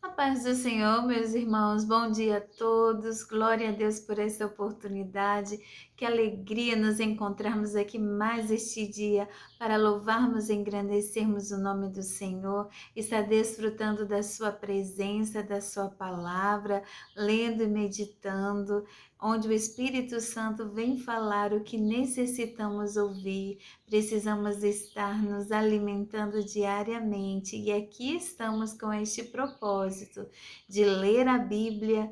A paz do Senhor, meus irmãos, bom dia a todos, glória a Deus por essa oportunidade, que alegria nos encontrarmos aqui mais este dia para louvarmos e engrandecermos o nome do Senhor, estar desfrutando da Sua presença, da Sua palavra, lendo e meditando, onde o Espírito Santo vem falar o que necessitamos ouvir. Precisamos estar nos alimentando diariamente e aqui estamos com este propósito de ler a Bíblia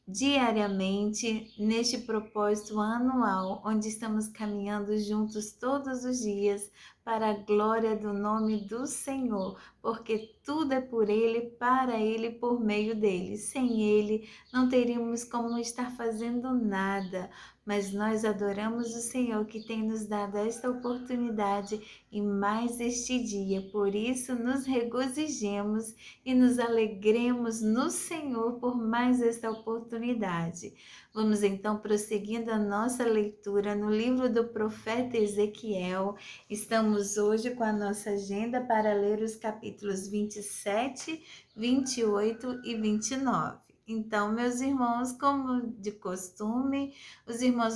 diariamente neste propósito anual, onde estamos caminhando juntos todos os dias para a glória do nome do Senhor, porque tudo é por Ele, para Ele, por meio dele. Sem Ele, não teríamos como estar fazendo nada, mas nós adoramos o Senhor que tem nos dado esta oportunidade e mais este dia. Por isso, nos regozijemos e nos alegremos no Senhor por mais esta oportunidade. Vamos então prosseguindo a nossa leitura no livro do profeta Ezequiel. Estamos hoje com a nossa agenda para ler os capítulos 27, 28 e 29. Então, meus irmãos, como de costume, os irmãos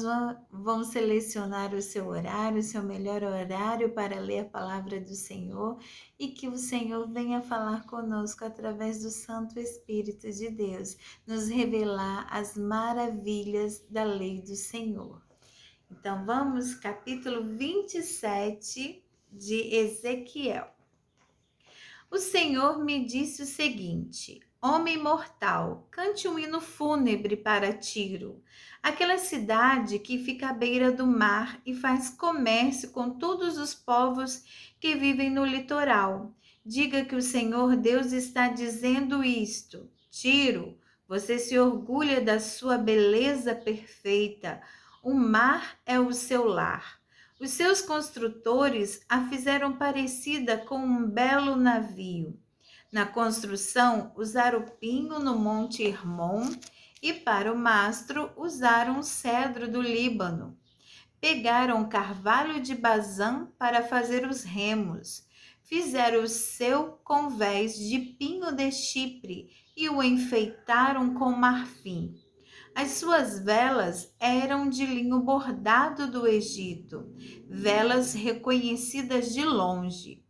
vão selecionar o seu horário, o seu melhor horário para ler a palavra do Senhor e que o Senhor venha falar conosco através do Santo Espírito de Deus, nos revelar as maravilhas da lei do Senhor. Então, vamos, capítulo 27 de Ezequiel. O Senhor me disse o seguinte: Homem mortal, cante um hino fúnebre para Tiro, aquela cidade que fica à beira do mar e faz comércio com todos os povos que vivem no litoral. Diga que o Senhor Deus está dizendo isto: Tiro, você se orgulha da sua beleza perfeita. O mar é o seu lar. Os seus construtores a fizeram parecida com um belo navio. Na construção, usaram pinho no Monte Hermon e para o mastro usaram cedro do Líbano. Pegaram carvalho de Bazã para fazer os remos. Fizeram o seu convés de pinho de Chipre e o enfeitaram com marfim. As suas velas eram de linho bordado do Egito, velas reconhecidas de longe.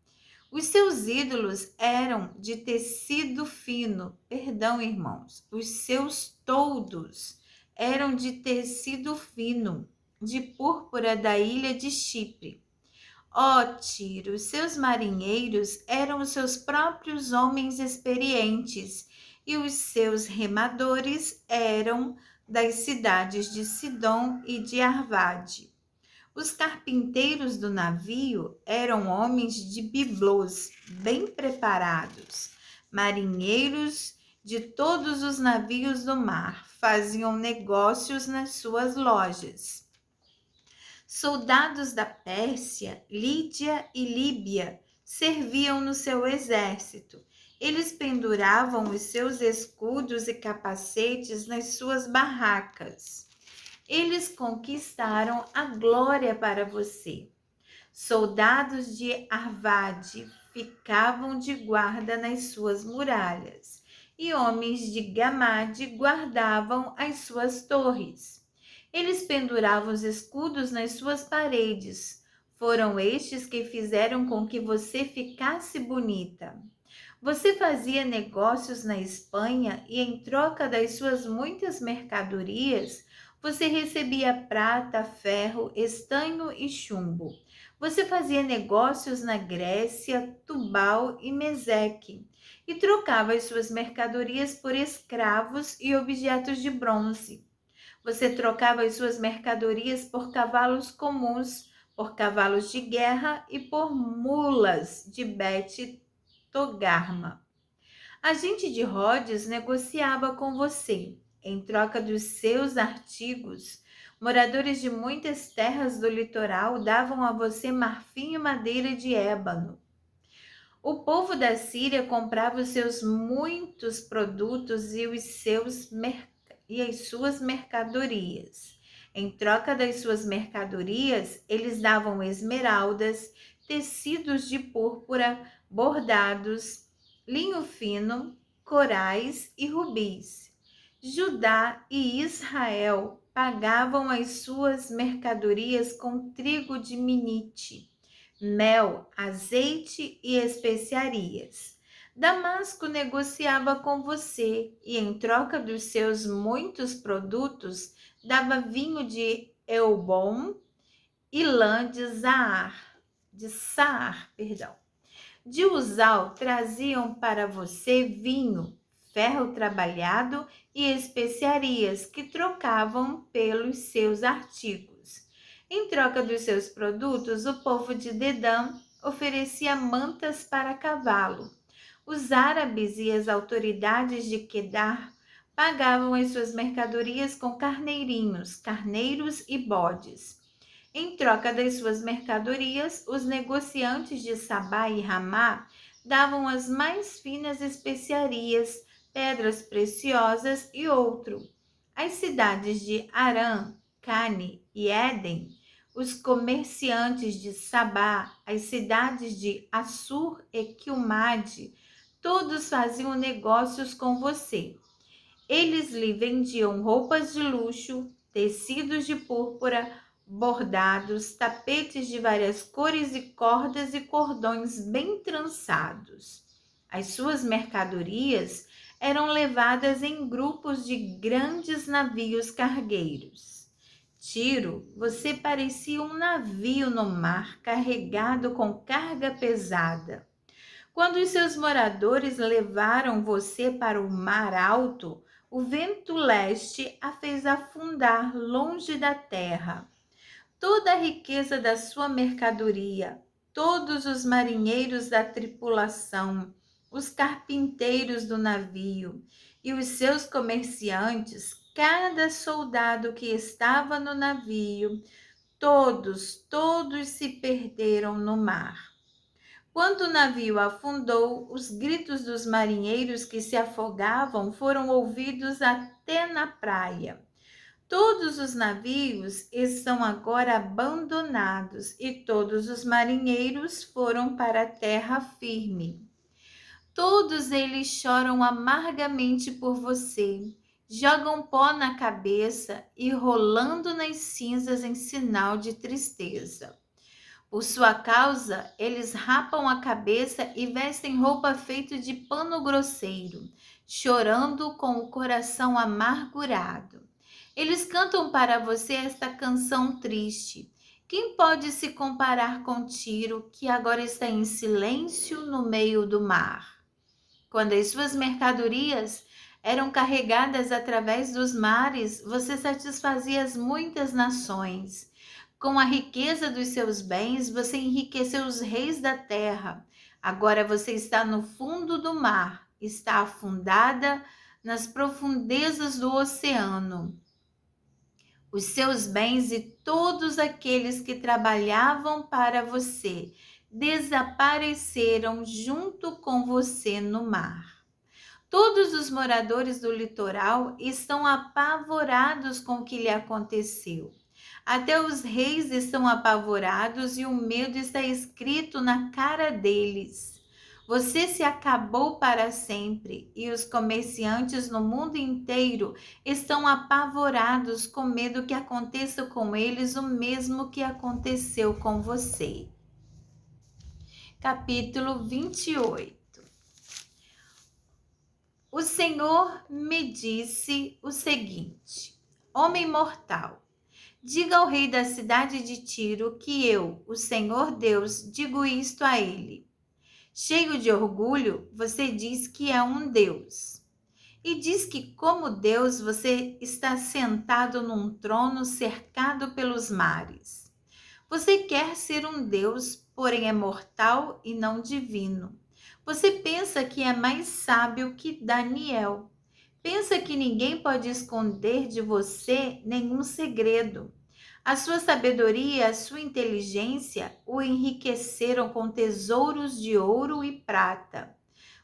Os seus ídolos eram de tecido fino, perdão, irmãos, os seus toldos eram de tecido fino, de púrpura da ilha de Chipre. Ó Tiro, os seus marinheiros eram os seus próprios homens experientes, e os seus remadores eram das cidades de Sidom e de Arvade. Os carpinteiros do navio eram homens de biblos, bem preparados. Marinheiros de todos os navios do mar faziam negócios nas suas lojas. Soldados da Pérsia, Lídia e Líbia serviam no seu exército. Eles penduravam os seus escudos e capacetes nas suas barracas. Eles conquistaram a glória para você. Soldados de Arvade ficavam de guarda nas suas muralhas, e homens de Gamade guardavam as suas torres. Eles penduravam os escudos nas suas paredes. Foram estes que fizeram com que você ficasse bonita. Você fazia negócios na Espanha e, em troca das suas muitas mercadorias, você recebia prata, ferro, estanho e chumbo. Você fazia negócios na Grécia, Tubal e Meseque e trocava as suas mercadorias por escravos e objetos de bronze. Você trocava as suas mercadorias por cavalos comuns, por cavalos de guerra e por mulas de Bet Togarma. A gente de Rhodes negociava com você. Em troca dos seus artigos, moradores de muitas terras do litoral davam a você marfim e madeira de ébano. O povo da Síria comprava os seus muitos produtos e as suas mercadorias. Em troca das suas mercadorias, eles davam esmeraldas, tecidos de púrpura, bordados, linho fino, corais e rubis. Judá e Israel pagavam as suas mercadorias com trigo de Minite, mel, azeite e especiarias. Damasco negociava com você e, em troca dos seus muitos produtos, dava vinho de Elbom e lã de Saar, perdão. De Uzal traziam para você vinho, ferro trabalhado e especiarias que trocavam pelos seus artigos. Em troca dos seus produtos, o povo de Dedã oferecia mantas para cavalo. Os árabes e as autoridades de Quedar pagavam as suas mercadorias com carneiros e bodes. Em troca das suas mercadorias, os negociantes de Sabá e Ramá davam as mais finas especiarias, pedras preciosas e outro. As cidades de Arã, Cane e Éden, os comerciantes de Sabá, as cidades de Assur e Quilmade, todos faziam negócios com você. Eles lhe vendiam roupas de luxo, tecidos de púrpura, bordados, tapetes de várias cores e cordas e cordões bem trançados. As suas mercadorias eram levadas em grupos de grandes navios cargueiros. Tiro, você parecia um navio no mar carregado com carga pesada. Quando os seus moradores levaram você para o mar alto, o vento leste a fez afundar longe da terra. Toda a riqueza da sua mercadoria, todos os marinheiros da tripulação, os carpinteiros do navio e os seus comerciantes, cada soldado que estava no navio, todos se perderam no mar. Quando o navio afundou, os gritos dos marinheiros que se afogavam foram ouvidos até na praia. Todos os navios estão agora abandonados e todos os marinheiros foram para a terra firme. Todos eles choram amargamente por você, jogam pó na cabeça e rolando nas cinzas em sinal de tristeza. Por sua causa, eles rapam a cabeça e vestem roupa feita de pano grosseiro, chorando com o coração amargurado. Eles cantam para você esta canção triste. Quem pode se comparar com Tiro, que agora está em silêncio no meio do mar? Quando as suas mercadorias eram carregadas através dos mares, você satisfazia as muitas nações. Com a riqueza dos seus bens, você enriqueceu os reis da terra. Agora você está no fundo do mar, está afundada nas profundezas do oceano. Os seus bens e todos aqueles que trabalhavam para você desapareceram junto com você no mar. Todos os moradores do litoral estão apavorados com o que lhe aconteceu. Até os reis estão apavorados e o medo está escrito na cara deles. Você se acabou para sempre e os comerciantes no mundo inteiro estão apavorados com medo que aconteça com eles o mesmo que aconteceu com você. Capítulo 28. O Senhor me disse o seguinte: Homem mortal, diga ao rei da cidade de Tiro que eu, o Senhor Deus, digo isto a ele. Cheio de orgulho, você diz que é um Deus. E diz que, como Deus, você está sentado num trono cercado pelos mares. Você quer ser um Deus, porém é mortal e não divino. Você pensa que é mais sábio que Daniel. Pensa que ninguém pode esconder de você nenhum segredo. A sua sabedoria e a sua inteligência o enriqueceram com tesouros de ouro e prata.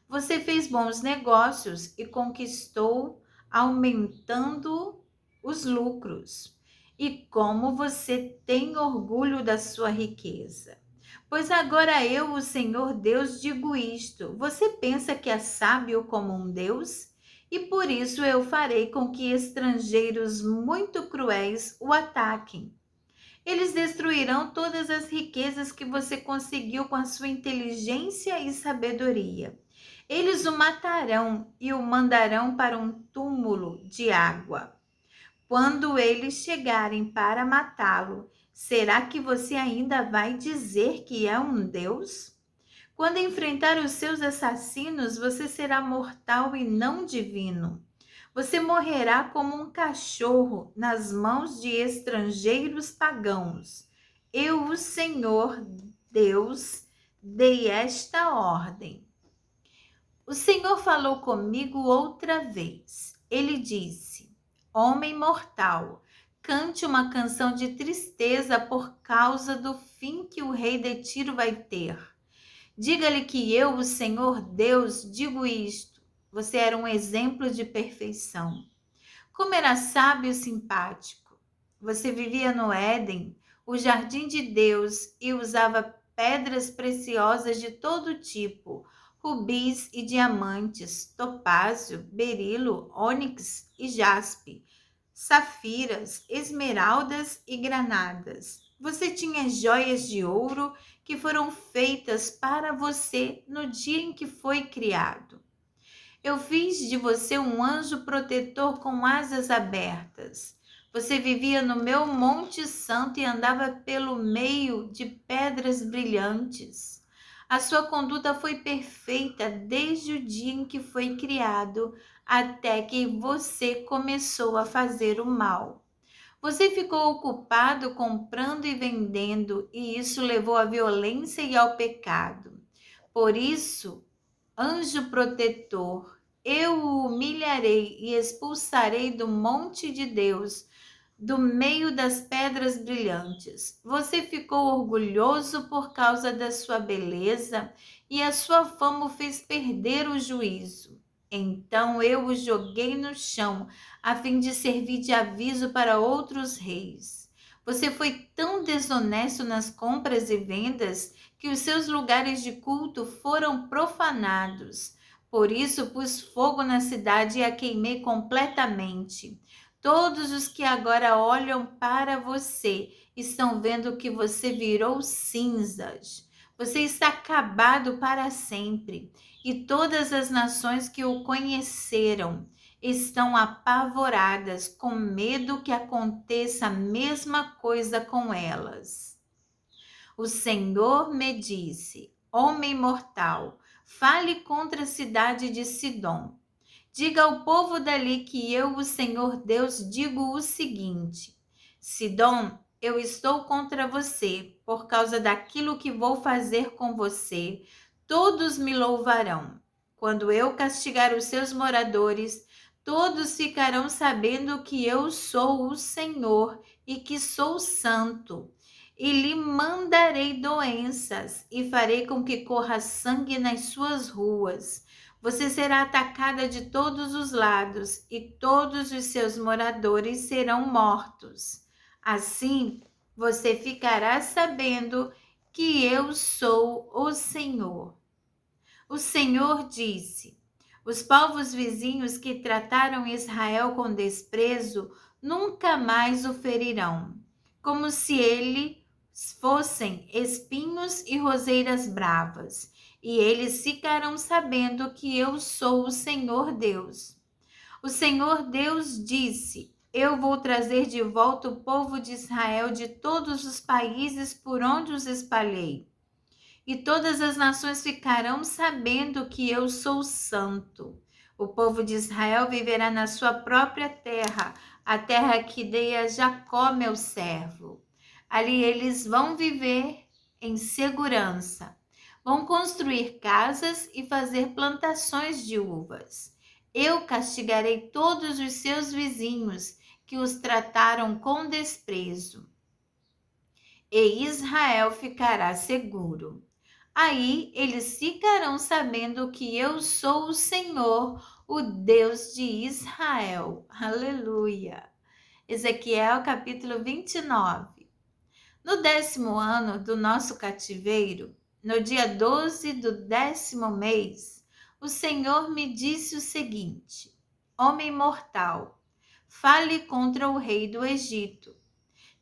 Você fez bons negócios e conquistou, aumentando os lucros. E como você tem orgulho da sua riqueza. Pois agora eu, o Senhor Deus, digo isto: você pensa que é sábio como um Deus? E por isso eu farei com que estrangeiros muito cruéis o ataquem. Eles destruirão todas as riquezas que você conseguiu com a sua inteligência e sabedoria. Eles o matarão e o mandarão para um túmulo de água. Quando eles chegarem para matá-lo, será que você ainda vai dizer que é um Deus? Quando enfrentar os seus assassinos, você será mortal e não divino. Você morrerá como um cachorro nas mãos de estrangeiros pagãos. Eu, o Senhor Deus, dei esta ordem. O Senhor falou comigo outra vez. Ele disse: Homem mortal, cante uma canção de tristeza por causa do fim que o rei de Tiro vai ter. Diga-lhe que eu, o Senhor Deus, digo isto. Você era um exemplo de perfeição. Como era sábio e simpático. Você vivia no Éden, o jardim de Deus, e usava pedras preciosas de todo tipo, rubis e diamantes, topázio, berilo, ônix e jaspe, safiras, esmeraldas e granadas. Você tinha joias de ouro que foram feitas para você no dia em que foi criado. Eu fiz de você um anjo protetor com asas abertas. Você vivia no meu Monte Santo e andava pelo meio de pedras brilhantes. A sua conduta foi perfeita desde o dia em que foi criado até que você começou a fazer o mal. Você ficou ocupado comprando e vendendo, e isso levou à violência e ao pecado. Por isso, anjo protetor, eu o humilharei e expulsarei do monte de Deus, do meio das pedras brilhantes. Você ficou orgulhoso por causa da sua beleza e a sua fama o fez perder o juízo. Então eu o joguei no chão, a fim de servir de aviso para outros reis. Você foi tão desonesto nas compras e vendas que os seus lugares de culto foram profanados. Por isso pus fogo na cidade e a queimei completamente. Todos os que agora olham para você estão vendo que você virou cinzas. Você está acabado para sempre. E todas as nações que o conheceram estão apavoradas, com medo que aconteça a mesma coisa com elas. O Senhor me disse: Homem mortal, fale contra a cidade de Sidom. Diga ao povo dali que eu, o Senhor Deus, digo o seguinte: Sidom, eu estou contra você, por causa daquilo que vou fazer com você. Todos me louvarão. Quando eu castigar os seus moradores, todos ficarão sabendo que eu sou o Senhor e que sou santo. E lhe mandarei doenças e farei com que corra sangue nas suas ruas. Você será atacada de todos os lados e todos os seus moradores serão mortos. Assim, você ficará sabendo que eu sou o Senhor. O Senhor disse: Os povos vizinhos que trataram Israel com desprezo nunca mais o ferirão, como se ele fossem espinhos e roseiras bravas, e eles ficarão sabendo que eu sou o Senhor Deus. O Senhor Deus disse: Eu vou trazer de volta o povo de Israel de todos os países por onde os espalhei, e todas as nações ficarão sabendo que eu sou santo. O povo de Israel viverá na sua própria terra, a terra que dei a Jacó, meu servo. Ali eles vão viver em segurança, vão construir casas e fazer plantações de uvas. Eu castigarei todos os seus vizinhos que os trataram com desprezo, e Israel ficará seguro. Aí eles ficarão sabendo que eu sou o Senhor, o Deus de Israel. Aleluia. Ezequiel capítulo 29. No 10º ano do nosso cativeiro, no dia 12 do 10º mês, o Senhor me disse o seguinte: Homem mortal, fale contra o rei do Egito.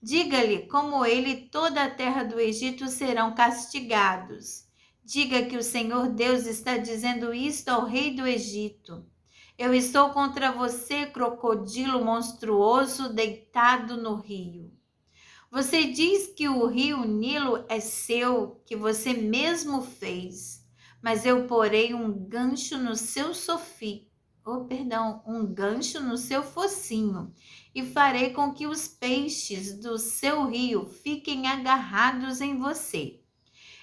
Diga-lhe como ele e toda a terra do Egito serão castigados. Diga que o Senhor Deus está dizendo isto ao rei do Egito. Eu estou contra você, crocodilo monstruoso deitado no rio. Você diz que o rio Nilo é seu, que você mesmo fez, mas eu porei um gancho no seu um gancho no seu focinho, e farei com que os peixes do seu rio fiquem agarrados em você.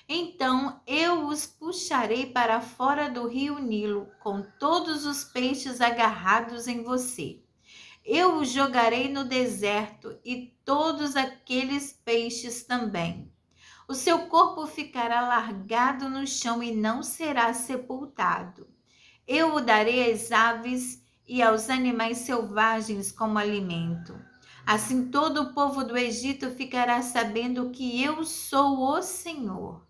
Então eu os puxarei para fora do rio Nilo, com todos os peixes agarrados em você. Eu o jogarei no deserto e todos aqueles peixes também. O seu corpo ficará largado no chão e não será sepultado. Eu o darei às aves e aos animais selvagens como alimento. Assim todo o povo do Egito ficará sabendo que eu sou o Senhor.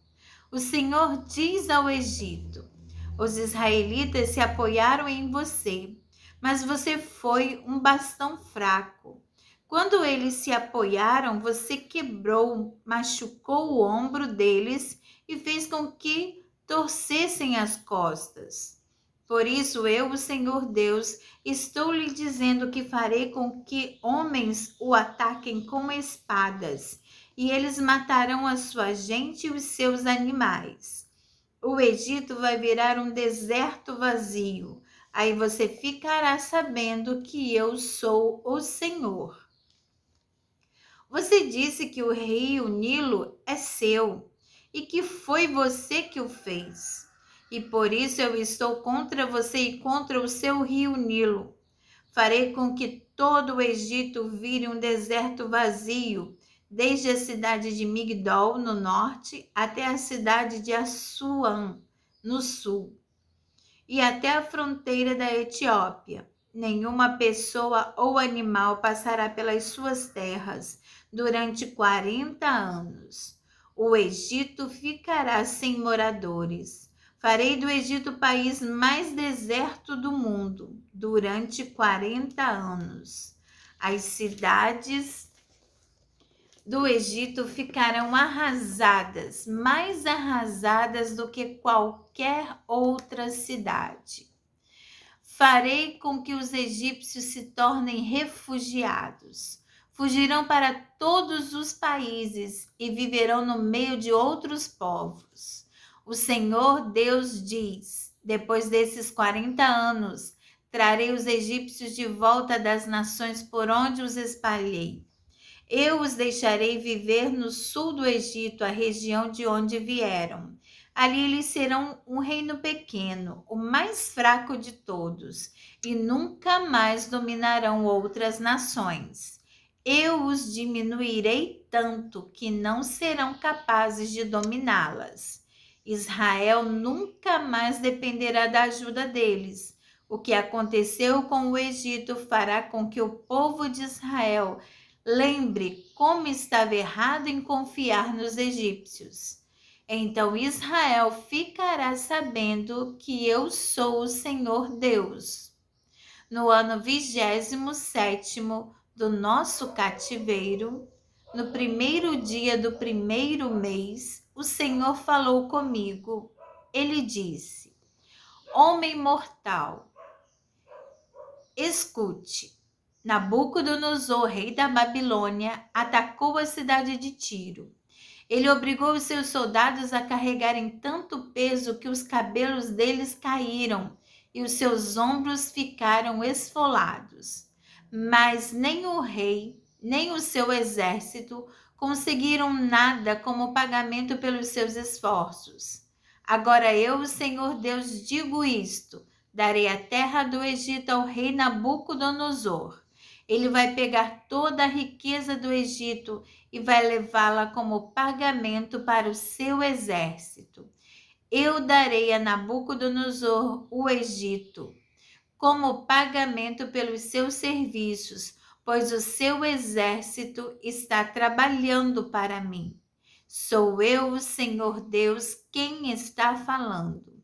O Senhor diz ao Egito: os israelitas se apoiaram em você, mas você foi um bastão fraco. Quando eles se apoiaram, você quebrou, machucou o ombro deles e fez com que torcessem as costas. Por isso, eu, o Senhor Deus, estou lhe dizendo que farei com que homens o ataquem com espadas, e eles matarão a sua gente e os seus animais. O Egito vai virar um deserto vazio. Aí você ficará sabendo que eu sou o Senhor. Você disse que o rio Nilo é seu e que foi você que o fez. E por isso eu estou contra você e contra o seu rio Nilo. Farei com que todo o Egito vire um deserto vazio, desde a cidade de Migdol, no norte, até a cidade de Assuã, no sul, e até a fronteira da Etiópia. Nenhuma pessoa ou animal passará pelas suas terras durante 40 anos. O Egito ficará sem moradores. Farei do Egito o país mais deserto do mundo durante 40 anos. As cidades do Egito ficarão arrasadas, mais arrasadas do que qualquer outra cidade. Farei com que os egípcios se tornem refugiados. Fugirão para todos os países e viverão no meio de outros povos. O Senhor Deus diz: depois desses 40 anos, trarei os egípcios de volta das nações por onde os espalhei. Eu os deixarei viver no sul do Egito, a região de onde vieram. Ali eles serão um reino pequeno, o mais fraco de todos, e nunca mais dominarão outras nações. Eu os diminuirei tanto que não serão capazes de dominá-las. Israel nunca mais dependerá da ajuda deles. O que aconteceu com o Egito fará com que o povo de Israel lembre como estava errado em confiar nos egípcios. Então Israel ficará sabendo que eu sou o Senhor Deus. No ano 27º do nosso cativeiro, no primeiro dia do primeiro mês, o Senhor falou comigo. Ele disse: Homem mortal, escute. Nabucodonosor, rei da Babilônia, atacou a cidade de Tiro. Ele obrigou os seus soldados a carregarem tanto peso que os cabelos deles caíram e os seus ombros ficaram esfolados. Mas nem o rei, nem o seu exército conseguiram nada como pagamento pelos seus esforços. Agora eu, o Senhor Deus, digo isto: darei a terra do Egito ao rei Nabucodonosor. Ele vai pegar toda a riqueza do Egito e vai levá-la como pagamento para o seu exército. Eu darei a Nabucodonosor o Egito como pagamento pelos seus serviços, pois o seu exército está trabalhando para mim. Sou eu, o Senhor Deus, quem está falando.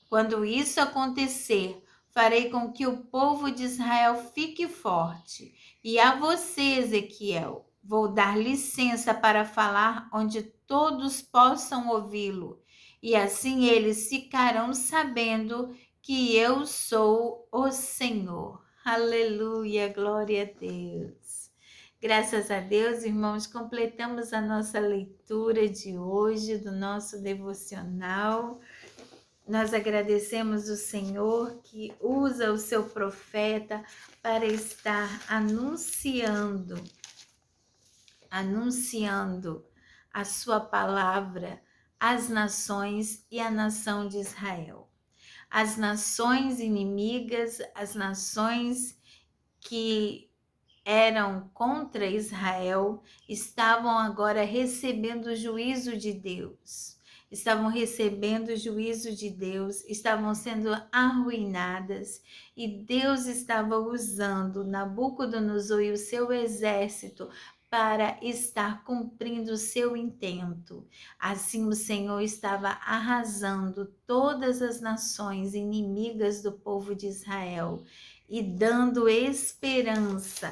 Quando isso acontecer, farei com que o povo de Israel fique forte. E a você, Ezequiel, vou dar licença para falar onde todos possam ouvi-lo. E assim eles ficarão sabendo que eu sou o Senhor. Aleluia, glória a Deus. Graças a Deus, irmãos, completamos a nossa leitura de hoje, do nosso devocional. Nós agradecemos o Senhor que usa o seu profeta para estar anunciando a sua palavra às nações e à nação de Israel. As nações inimigas, as nações que eram contra Israel, estavam agora recebendo o juízo de Deus. Estavam recebendo o juízo de Deus, estavam sendo arruinadas, e Deus estava usando Nabucodonosor e o seu exército para estar cumprindo o seu intento. Assim o Senhor estava arrasando todas as nações inimigas do povo de Israel e dando esperança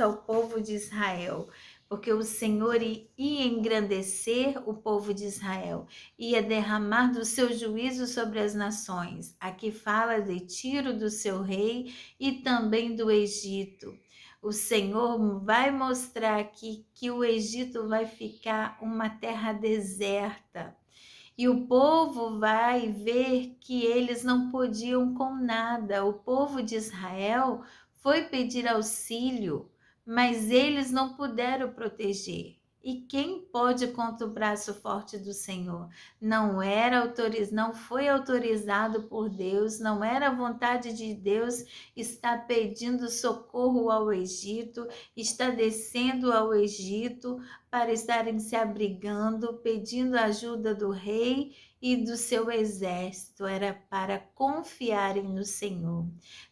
ao povo de Israel, porque o Senhor ia engrandecer o povo de Israel, ia derramar do seu juízo sobre as nações. Aqui fala de Tiro, do seu rei, e também do Egito. O Senhor vai mostrar aqui que o Egito vai ficar uma terra deserta. E o povo vai ver que eles não podiam com nada. O povo de Israel foi pedir auxílio, mas eles não puderam proteger. E quem pode contra o braço forte do Senhor? Não foi autorizado por Deus, não era a vontade de Deus estar pedindo socorro ao Egito, está descendo ao Egito para estarem se abrigando, pedindo a ajuda do rei e do seu exército. Era para confiarem no Senhor.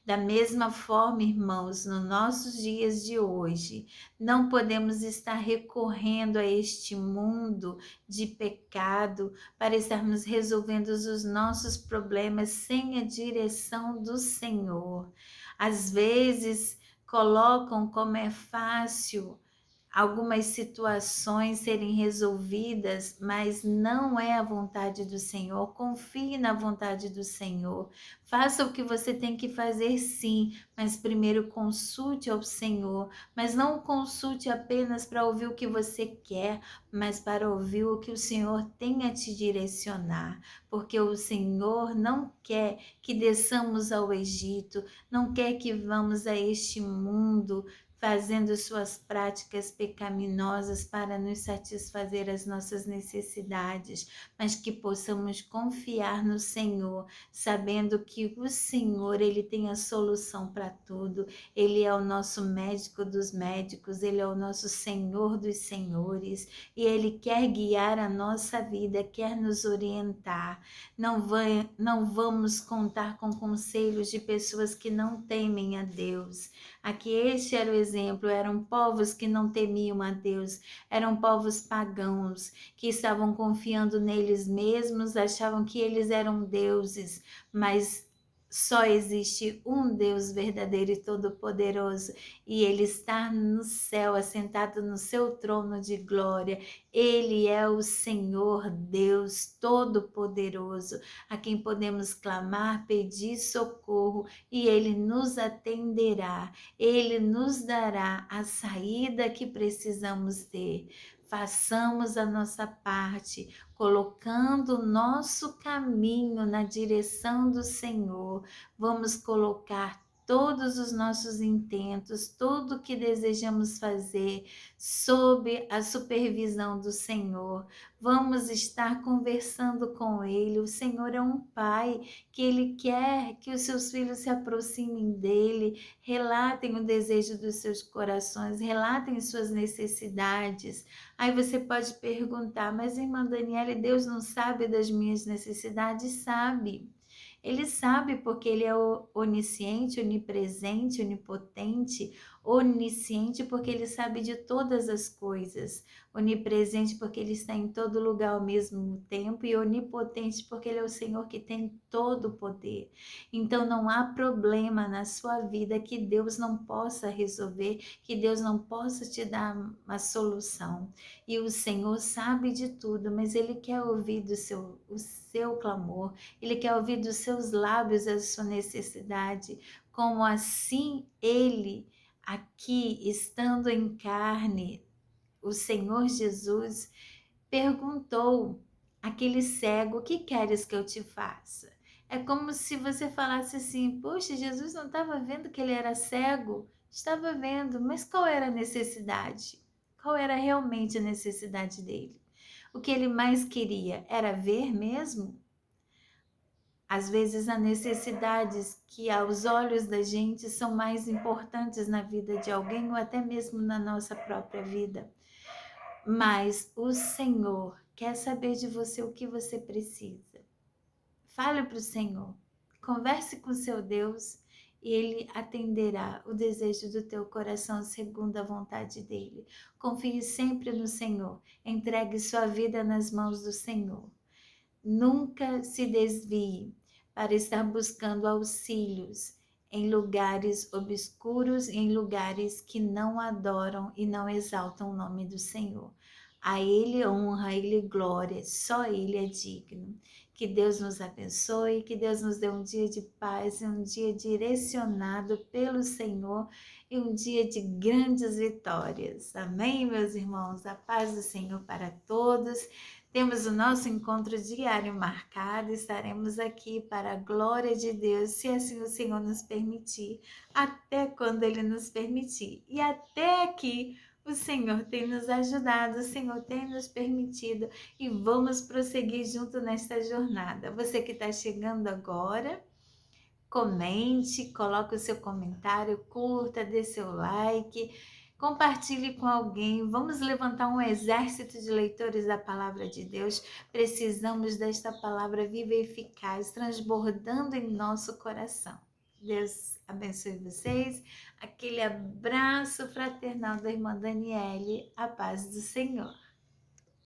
Da mesma forma, irmãos, nos nossos dias de hoje, não podemos estar recorrendo a este mundo de pecado para estarmos resolvendo os nossos problemas sem a direção do Senhor. Às vezes, colocam como é fácil algumas situações serem resolvidas, mas não é a vontade do Senhor. Confie na vontade do Senhor. Faça o que você tem que fazer, sim, mas primeiro consulte ao Senhor. Mas não consulte apenas para ouvir o que você quer, mas para ouvir o que o Senhor tem a te direcionar. Porque o Senhor não quer que desçamos ao Egito, não quer que vamos a este mundo fazendo suas práticas pecaminosas para nos satisfazer as nossas necessidades, mas que possamos confiar no Senhor, sabendo que o Senhor, Ele tem a solução para tudo. Ele é o nosso médico dos médicos, Ele é o nosso Senhor dos senhores, e Ele quer guiar a nossa vida, quer nos orientar. Não vamos contar com conselhos de pessoas que não temem a Deus. Aqui este era o exemplo, eram povos que não temiam a Deus, eram povos pagãos, que estavam confiando neles mesmos, achavam que eles eram deuses, mas só existe um Deus verdadeiro e todo-poderoso, e Ele está no céu, assentado no seu trono de glória. Ele é o Senhor Deus todo-poderoso, a quem podemos clamar, pedir socorro, e Ele nos atenderá. Ele nos dará a saída que precisamos ter. Façamos a nossa parte, colocando o nosso caminho na direção do Senhor. Vamos colocar todos os nossos intentos, tudo o que desejamos fazer, sob a supervisão do Senhor. Vamos estar conversando com Ele. O Senhor é um Pai que Ele quer que os seus filhos se aproximem dEle, relatem o desejo dos seus corações, relatem suas necessidades. Aí você pode perguntar, mas irmã Daniela, Deus não sabe das minhas necessidades? Sabe. Ele sabe porque ele é onisciente, onipresente, onipotente, onisciente porque ele sabe de todas as coisas, onipresente porque ele está em todo lugar ao mesmo tempo e onipotente porque ele é o Senhor que tem todo o poder. Então não há problema na sua vida que Deus não possa resolver, que Deus não possa te dar uma solução. E o Senhor sabe de tudo, mas Ele quer ouvir o seu clamor, Ele quer ouvir dos seus lábios a sua necessidade, como assim Ele, aqui, estando em carne, o Senhor Jesus, perguntou àquele cego: o que queres que eu te faça? É como se você falasse assim: poxa, Jesus não estava vendo que ele era cego? Estava vendo, mas qual era a necessidade? Qual era realmente a necessidade dele? O que ele mais queria era ver mesmo? Às vezes, há necessidades que aos olhos da gente são mais importantes na vida de alguém ou até mesmo na nossa própria vida. Mas o Senhor quer saber de você o que você precisa. Fale para o Senhor, converse com seu Deus e Ele atenderá o desejo do teu coração segundo a vontade dEle. Confie sempre no Senhor, entregue sua vida nas mãos do Senhor. Nunca se desvie para estar buscando auxílios em lugares obscuros, em lugares que não adoram e não exaltam o nome do Senhor. A Ele honra, a Ele glória, só Ele é digno. Que Deus nos abençoe, que Deus nos dê um dia de paz e um dia direcionado pelo Senhor e um dia de grandes vitórias. Amém, meus irmãos? A paz do Senhor para todos. Temos o nosso encontro diário marcado, estaremos aqui para a glória de Deus, se assim o Senhor nos permitir, até quando Ele nos permitir. E até aqui o Senhor tem nos ajudado, o Senhor tem nos permitido e vamos prosseguir junto nesta jornada. Você que está chegando agora, comente, coloque o seu comentário, curta, dê seu like, compartilhe com alguém. Vamos levantar um exército de leitores da palavra de Deus. Precisamos desta palavra viva e eficaz, transbordando em nosso coração. Deus abençoe vocês. Aquele abraço fraternal da irmã Daniele. A paz do Senhor.